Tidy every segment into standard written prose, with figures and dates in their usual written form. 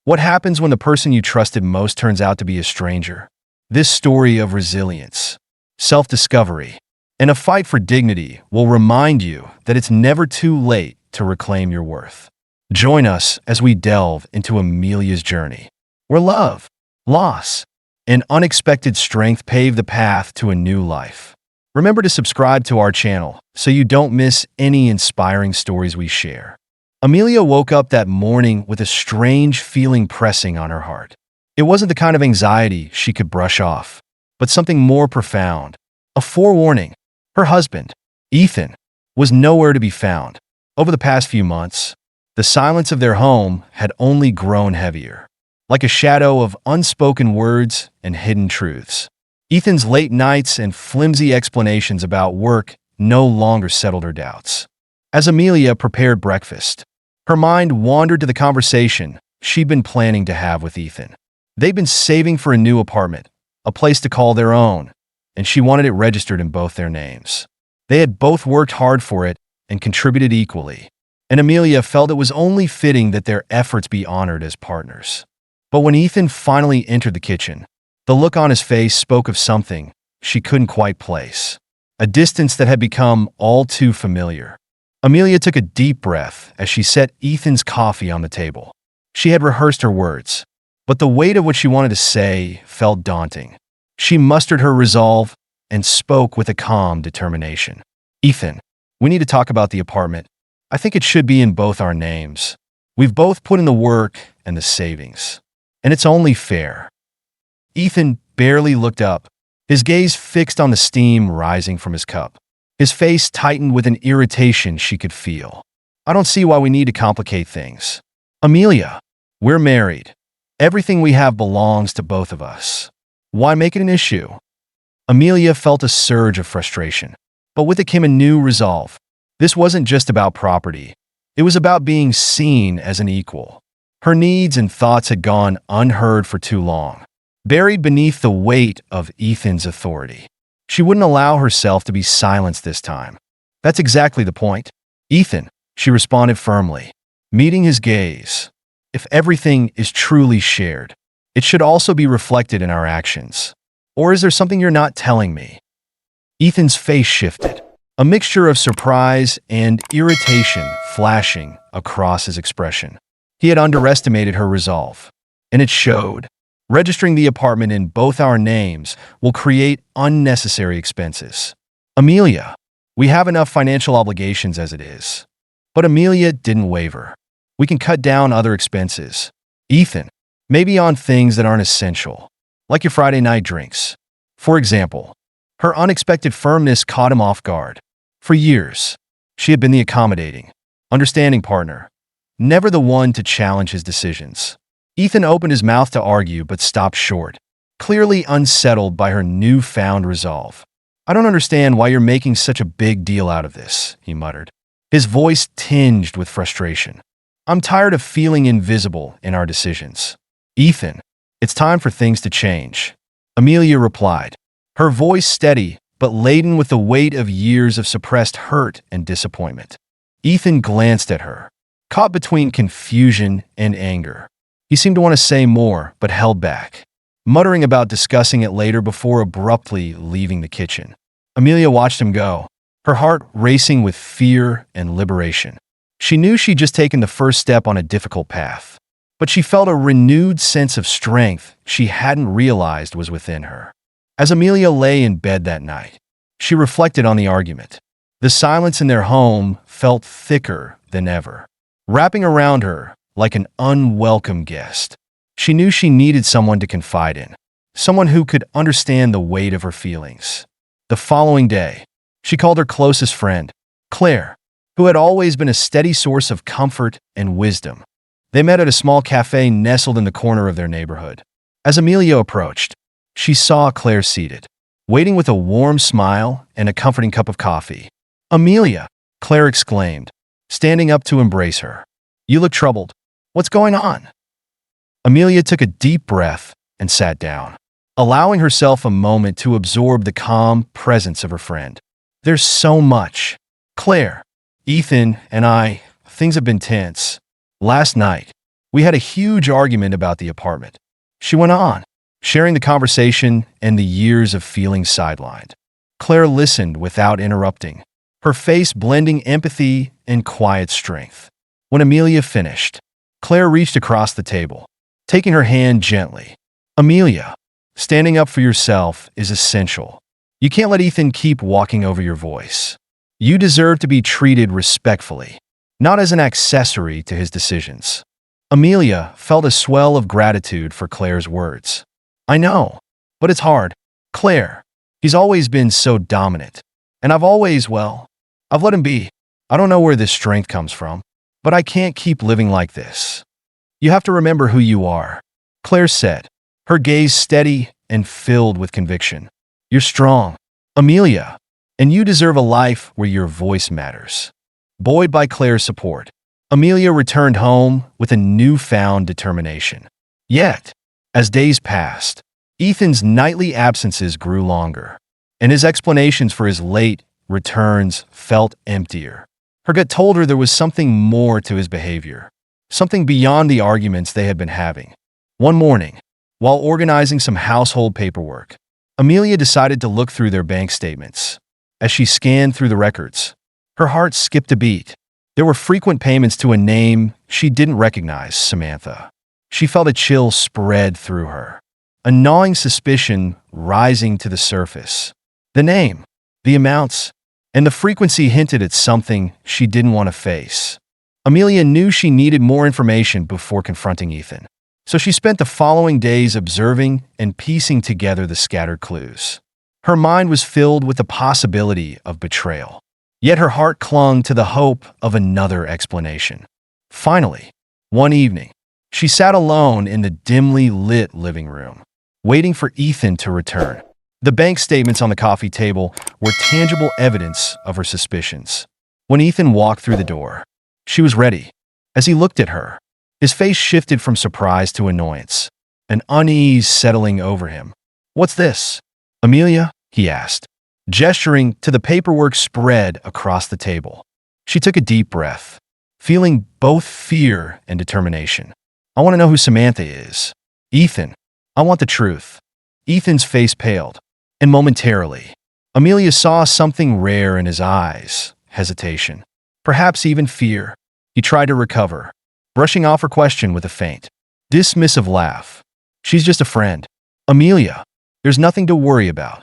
What happens when the person you trusted most turns out to be a stranger? This story of resilience, self-discovery, and a fight for dignity will remind you that it's never too late to reclaim your worth. Join us as we delve into Amelia's journey, where love, loss, and unexpected strength pave the path to a new life. Remember to subscribe to our channel so you don't miss any inspiring stories we share. Amelia woke up that morning with a strange feeling pressing on her heart. It wasn't the kind of anxiety she could brush off, but something more profound. A forewarning. Her husband, Ethan, was nowhere to be found. Over the past few months, the silence of their home had only grown heavier, like a shadow of unspoken words and hidden truths. Ethan's late nights and flimsy explanations about work no longer settled her doubts. As Amelia prepared breakfast, her mind wandered to the conversation she'd been planning to have with Ethan. They'd been saving for a new apartment, a place to call their own, and she wanted it registered in both their names. They had both worked hard for it and contributed equally, and Amelia felt it was only fitting that their efforts be honored as partners. But when Ethan finally entered the kitchen, the look on his face spoke of something she couldn't quite place, a distance that had become all too familiar. Amelia took a deep breath as she set Ethan's coffee on the table. She had rehearsed her words, but the weight of what she wanted to say felt daunting. She mustered her resolve and spoke with a calm determination. "Ethan, we need to talk about the apartment. I think it should be in both our names. We've both put in the work and the savings, and it's only fair." Ethan barely looked up, his gaze fixed on the steam rising from his cup. His face tightened with an irritation she could feel. "I don't see why we need to complicate things. Amelia, we're married. Everything we have belongs to both of us. Why make it an issue?" Amelia felt a surge of frustration, but with it came a new resolve. This wasn't just about property. It was about being seen as an equal. Her needs and thoughts had gone unheard for too long, buried beneath the weight of Ethan's authority. She wouldn't allow herself to be silenced this time. "That's exactly the point, Ethan," she responded firmly, meeting his gaze. "If everything is truly shared, it should also be reflected in our actions. Or is there something you're not telling me?" Ethan's face shifted, a mixture of surprise and irritation flashing across his expression. He had underestimated her resolve, and it showed. "Registering the apartment in both our names will create unnecessary expenses. Amelia, we have enough financial obligations as it is." But Amelia didn't waver. "We can cut down other expenses, Ethan, maybe on things that aren't essential, like your Friday night drinks." For example, her unexpected firmness caught him off guard. For years, she had been the accommodating, understanding partner, never the one to challenge his decisions. Ethan opened his mouth to argue but stopped short, clearly unsettled by her newfound resolve. "I don't understand why you're making such a big deal out of this," he muttered, his voice tinged with frustration. "I'm tired of feeling invisible in our decisions." "Ethan, it's time for things to change," Amelia replied, her voice steady but laden with the weight of years of suppressed hurt and disappointment. Ethan glanced at her, caught between confusion and anger. He seemed to want to say more, but held back, muttering about discussing it later before abruptly leaving the kitchen. Amelia watched him go, her heart racing with fear and liberation. She knew she'd just taken the first step on a difficult path, but she felt a renewed sense of strength she hadn't realized was within her. As Amelia lay in bed that night, she reflected on the argument. The silence in their home felt thicker than ever, wrapping around her like an unwelcome guest. She knew she needed someone to confide in, someone who could understand the weight of her feelings. The following day, she called her closest friend, Claire, who had always been a steady source of comfort and wisdom. They met at a small cafe nestled in the corner of their neighborhood. As Amelia approached, she saw Claire seated, waiting with a warm smile and a comforting cup of coffee. "Amelia," Claire exclaimed, standing up to embrace her. "You look troubled. What's going on?" Amelia took a deep breath and sat down, allowing herself a moment to absorb the calm presence of her friend. "There's so much. Claire, Ethan and things have been tense. Last night, We had a huge argument about the apartment. She went on, sharing the conversation and the years of feeling sidelined. Claire listened without interrupting, her face blending empathy and quiet strength. When Amelia finished, Claire reached across the table, taking her hand gently. Amelia, standing up for yourself is essential. You can't let Ethan keep walking over your voice. You deserve to be treated respectfully, not as an accessory to his decisions. Amelia felt a swell of gratitude for Claire's words. I know, but it's hard. Claire, he's always been so dominant. And I've let him be. I don't know where this strength comes from, but I can't keep living like this. You have to remember who you are, Claire said, her gaze steady and filled with conviction. You're strong, Amelia, and you deserve a life where your voice matters. Buoyed by Claire's support, Amelia returned home with a newfound determination. Yet, as days passed, Ethan's nightly absences grew longer, and his explanations for his late returns felt emptier. Her gut told her there was something more to his behavior, something beyond the arguments they had been having. One morning, while organizing some household paperwork, Amelia decided to look through their bank statements. As she scanned through the records, her heart skipped a beat. There were frequent payments to a name she didn't recognize, Samantha. She felt a chill spread through her, a gnawing suspicion rising to the surface. The name, the amounts, and the frequency hinted at something she didn't want to face. Amelia knew she needed more information before confronting Ethan, so she spent the following days observing and piecing together the scattered clues. Her mind was filled with the possibility of betrayal, yet her heart clung to the hope of another explanation. Finally, one evening, she sat alone in the dimly lit living room, waiting for Ethan to return. The bank statements on the coffee table were tangible evidence of her suspicions. When Ethan walked through the door, she was ready. As he looked at her, his face shifted from surprise to annoyance, an unease settling over him. What's this, Amelia? He asked, gesturing to the paperwork spread across the table. She took a deep breath, feeling both fear and determination. I want to know who Samantha is. Ethan, I want the truth. Ethan's face paled, and momentarily, Amelia saw something rare in his eyes, hesitation, perhaps even fear. He tried to recover, brushing off her question with a faint, dismissive laugh. She's just a friend. Amelia, there's nothing to worry about.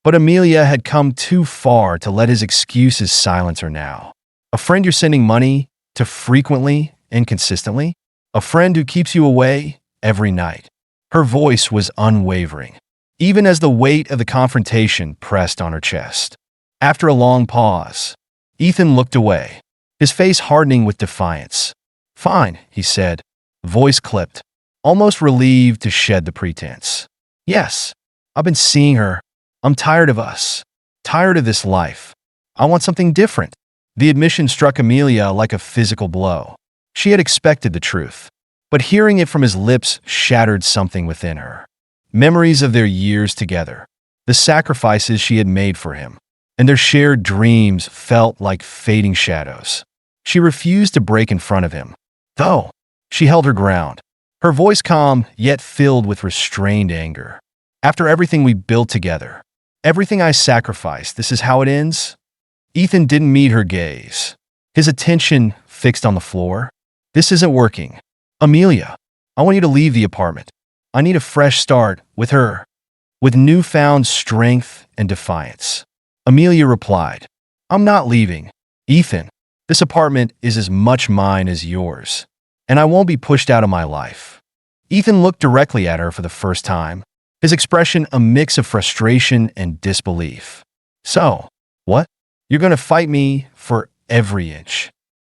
But Amelia had come too far to let his excuses silence her now. A friend you're sending money to frequently and consistently? A friend who keeps you away every night? Her voice was unwavering, even as the weight of the confrontation pressed on her chest. After a long pause, Ethan looked away, his face hardening with defiance. Fine, he said, voice clipped, almost relieved to shed the pretense. Yes, I've been seeing her. I'm tired of us. Tired of this life. I want something different. The admission struck Amelia like a physical blow. She had expected the truth, but hearing it from his lips shattered something within her. Memories of their years together, the sacrifices she had made for him, and their shared dreams felt like fading shadows. She refused to break in front of him, though. She held her ground, her voice calm yet filled with restrained anger. After everything we built together, everything I sacrificed, this is how it ends? Ethan didn't meet her gaze, his attention fixed on the floor. This isn't working. Amelia, I want you to leave the apartment. I need a fresh start with her. With newfound strength and defiance, Amelia replied, I'm not leaving. Ethan, this apartment is as much mine as yours, and I won't be pushed out of my life. Ethan looked directly at her for the first time, his expression a mix of frustration and disbelief. So, what? You're going to fight me for every inch?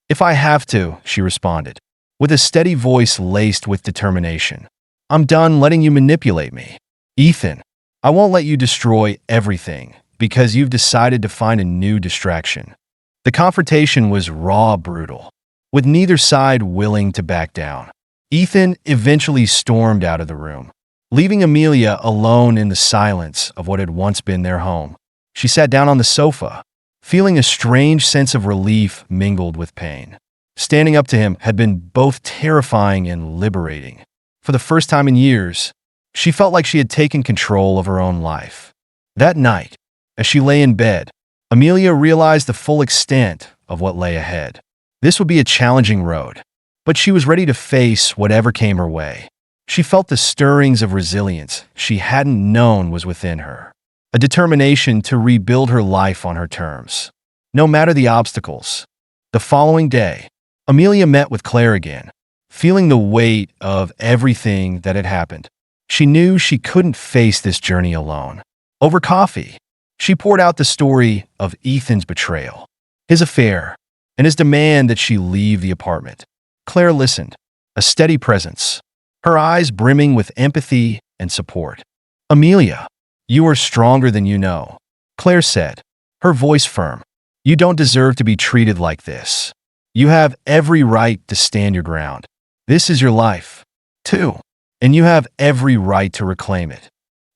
If I have to, she responded, with a steady voice laced with determination. I'm done letting you manipulate me. Ethan, I won't let you destroy everything because you've decided to find a new distraction. The confrontation was raw, brutal, with neither side willing to back down. Ethan eventually stormed out of the room, leaving Amelia alone in the silence of what had once been their home. She sat down on the sofa, feeling a strange sense of relief mingled with pain. Standing up to him had been both terrifying and liberating. For the first time in years, she felt like she had taken control of her own life. That night, as she lay in bed, Amelia realized the full extent of what lay ahead. This would be a challenging road, but she was ready to face whatever came her way. She felt the stirrings of resilience she hadn't known was within her, a determination to rebuild her life on her terms, no matter the obstacles. The following day, Amelia met with Claire again, feeling the weight of everything that had happened. She knew she couldn't face this journey alone. Over coffee, she poured out the story of Ethan's betrayal, his affair, and his demand that she leave the apartment. Claire listened, a steady presence, her eyes brimming with empathy and support. "Amelia, you are stronger than you know," Claire said, her voice firm. "You don't deserve to be treated like this. You have every right to stand your ground. This is your life, too, and you have every right to reclaim it."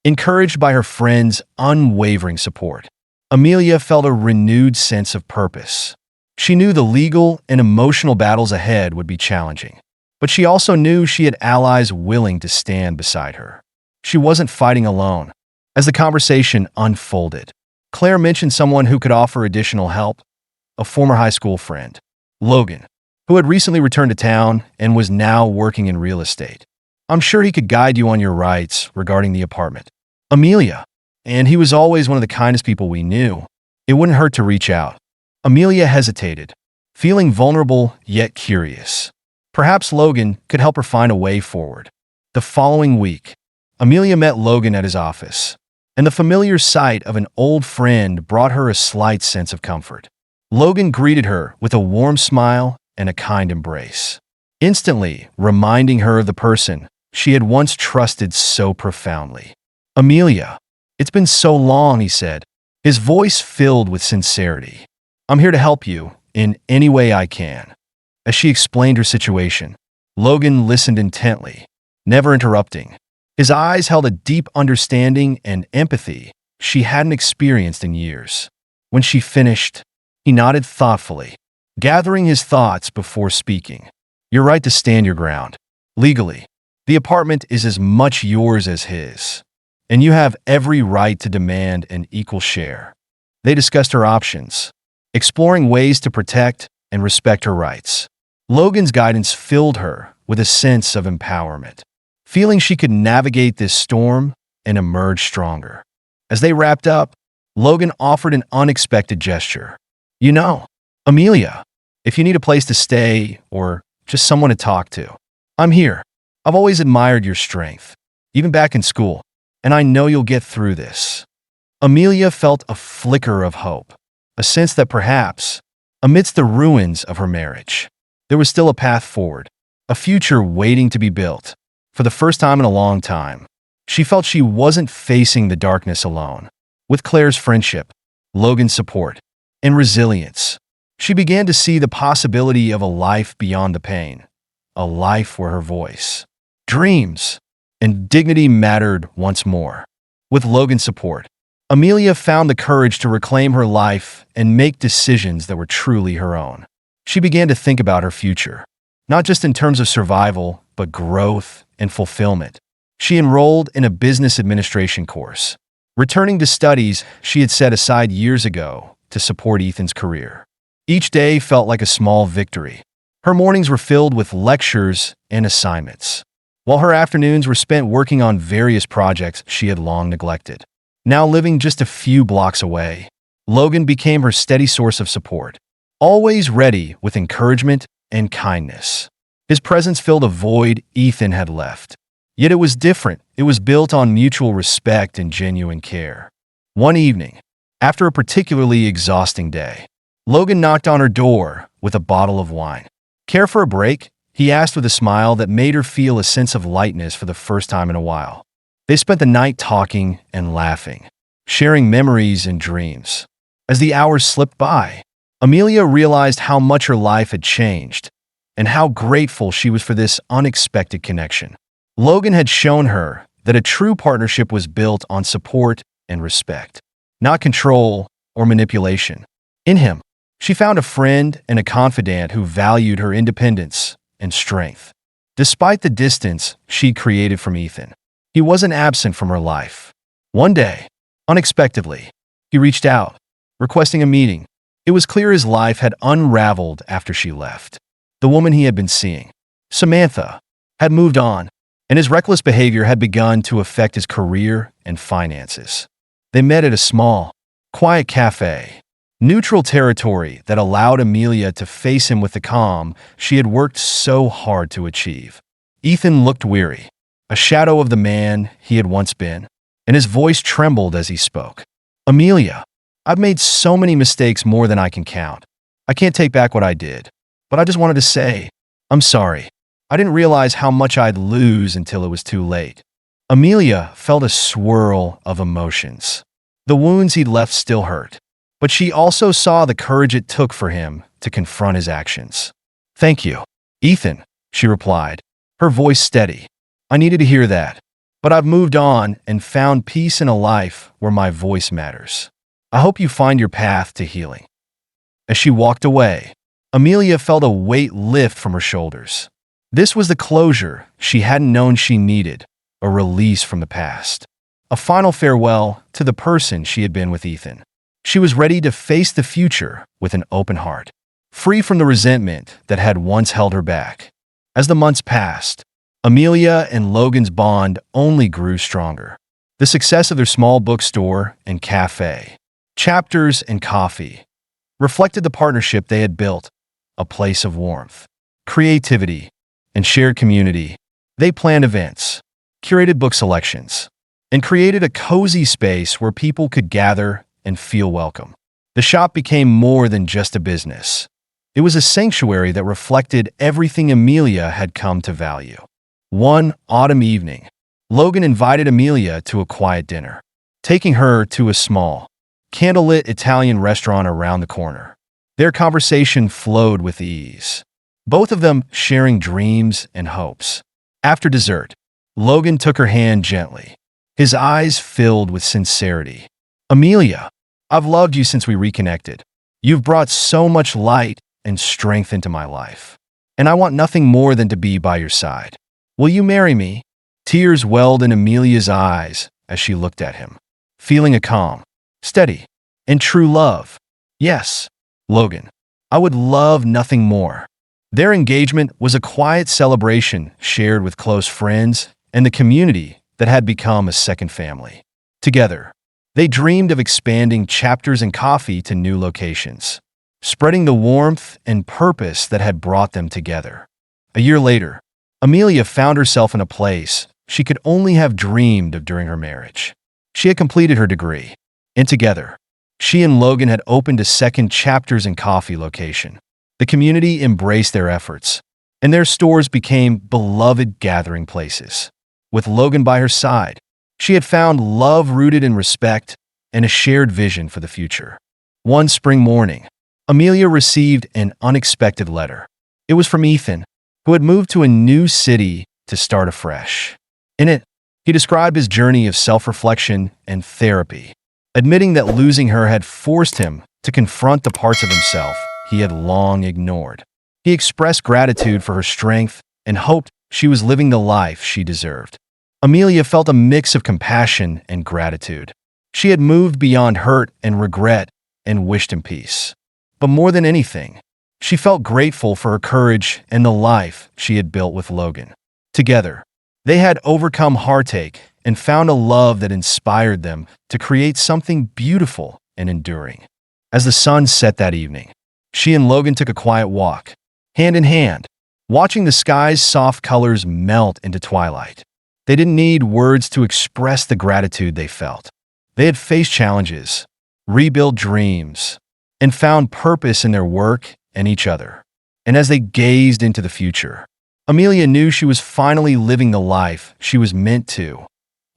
Encouraged by her friend's unwavering support, Amelia felt a renewed sense of purpose. She knew the legal and emotional battles ahead would be challenging, but she also knew she had allies willing to stand beside her. She wasn't fighting alone. As the conversation unfolded, Claire mentioned someone who could offer additional help, a former high school friend, Logan, who had recently returned to town and was now working in real estate. "I'm sure he could guide you on your rights regarding the apartment, Amelia, and he was always one of the kindest people we knew. It wouldn't hurt to reach out." Amelia hesitated, feeling vulnerable yet curious. Perhaps Logan could help her find a way forward. The following week, Amelia met Logan at his office, and the familiar sight of an old friend brought her a slight sense of comfort. Logan greeted her with a warm smile and a kind embrace, instantly reminding her of the person she had once trusted so profoundly. "Amelia, it's been so long," he said, his voice filled with sincerity. "I'm here to help you in any way I can." As she explained her situation, Logan listened intently, never interrupting. His eyes held a deep understanding and empathy she hadn't experienced in years. When she finished, he nodded thoughtfully, gathering his thoughts before speaking. "You're right to stand your ground. Legally, the apartment is as much yours as his, and you have every right to demand an equal share." They discussed her options, exploring ways to protect and respect her rights. Logan's guidance filled her with a sense of empowerment, feeling she could navigate this storm and emerge stronger. As they wrapped up, Logan offered an unexpected gesture. "You know, Amelia, if you need a place to stay or just someone to talk to, I'm here. I've always admired your strength, even back in school, and I know you'll get through this." Amelia felt a flicker of hope, a sense that perhaps, amidst the ruins of her marriage, there was still a path forward, a future waiting to be built. For the first time in a long time, she felt she wasn't facing the darkness alone. With Claire's friendship, Logan's support, and resilience, she began to see the possibility of a life beyond the pain, a life where her voice, dreams, and dignity mattered once more. With Logan's support, Amelia found the courage to reclaim her life and make decisions that were truly her own. She began to think about her future, not just in terms of survival, but growth and fulfillment. She enrolled in a business administration course, returning to studies she had set aside years ago to support Ethan's career. Each day felt like a small victory. Her mornings were filled with lectures and assignments, while her afternoons were spent working on various projects she had long neglected. Now living just a few blocks away, Logan became her steady source of support, always ready with encouragement and kindness. His presence filled a void Ethan had left. Yet it was different. It was built on mutual respect and genuine care. One evening, after a particularly exhausting day, Logan knocked on her door with a bottle of wine. "Care for a break?" he asked with a smile that made her feel a sense of lightness for the first time in a while. They spent the night talking and laughing, sharing memories and dreams. As the hours slipped by, Amelia realized how much her life had changed and how grateful she was for this unexpected connection. Logan had shown her that a true partnership was built on support and respect, not control or manipulation. In him, She found a friend and a confidant who valued her independence and strength. Despite the distance she'd created from Ethan, he wasn't absent from her life. One day, unexpectedly, he reached out, requesting a meeting. It was clear his life had unraveled after she left. The woman he had been seeing, Samantha, had moved on, and his reckless behavior had begun to affect his career and finances. They met at a small, quiet cafe, neutral territory that allowed Amelia to face him with the calm she had worked so hard to achieve. Ethan looked weary, a shadow of the man he had once been, and his voice trembled as he spoke. "Amelia, I've made so many mistakes, more than I can count. I can't take back what I did, but I just wanted to say, I'm sorry. I didn't realize how much I'd lose until it was too late." Amelia felt a swirl of emotions. The wounds he'd left still hurt, but she also saw the courage it took for him to confront his actions. "Thank you, Ethan," she replied, her voice steady. "I needed to hear that, but I've moved on and found peace in a life where my voice matters. I hope you find your path to healing." As she walked away, Amelia felt a weight lift from her shoulders. This was the closure she hadn't known she needed, a release from the past, a final farewell to the person she had been with Ethan. She was ready to face the future with an open heart, free from the resentment that had once held her back. As the months passed, Amelia and Logan's bond only grew stronger. The success of their small bookstore and cafe, Chapters and Coffee, reflected the partnership they had built, a place of warmth, creativity, and shared community. They planned events, curated book selections, and created a cozy space where people could gather and feel welcome. The shop became more than just a business. It was a sanctuary that reflected everything Amelia had come to value. One autumn evening, Logan invited Amelia to a quiet dinner, taking her to a small, candlelit Italian restaurant around the corner. Their conversation flowed with ease, both of them sharing dreams and hopes. After dessert, Logan took her hand gently, his eyes filled with sincerity. "Amelia, I've loved you since we reconnected. You've brought so much light and strength into my life, and I want nothing more than to be by your side. Will you marry me?" Tears welled in Amelia's eyes as she looked at him, feeling a calm, steady, and true love. "Yes, Logan, I would love nothing more." Their engagement was a quiet celebration shared with close friends and the community that had become a second family. Together, they dreamed of expanding Chapters and Coffee to new locations, spreading the warmth and purpose that had brought them together. A year later, Amelia found herself in a place she could only have dreamed of during her marriage. She had completed her degree, and together, she and Logan had opened a second Chapters and Coffee location. The community embraced their efforts, and their stores became beloved gathering places. With Logan by her side, she had found love rooted in respect and a shared vision for the future. One spring morning, Amelia received an unexpected letter. It was from Ethan, who had moved to a new city to start afresh. In it, he described his journey of self-reflection and therapy, admitting that losing her had forced him to confront the parts of himself he had long ignored. He expressed gratitude for her strength and hoped she was living the life she deserved. Amelia felt a mix of compassion and gratitude. She had moved beyond hurt and regret and wished him peace. But more than anything, she felt grateful for her courage and the life she had built with Logan. Together, they had overcome heartache and found a love that inspired them to create something beautiful and enduring. As the sun set that evening, she and Logan took a quiet walk, hand in hand, watching the sky's soft colors melt into twilight. They didn't need words to express the gratitude they felt. They had faced challenges, rebuilt dreams, and found purpose in their work and each other. And as they gazed into the future, Amelia knew she was finally living the life she was meant to,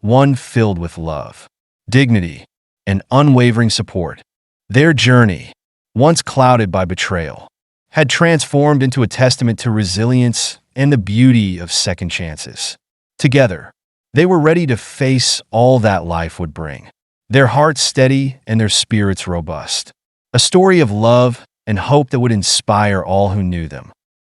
one filled with love, dignity, and unwavering support. Their journey, once clouded by betrayal, had transformed into a testament to resilience and the beauty of second chances. Together, they were ready to face all that life would bring, their hearts steady and their spirits robust. A story of love and hope that would inspire all who knew them.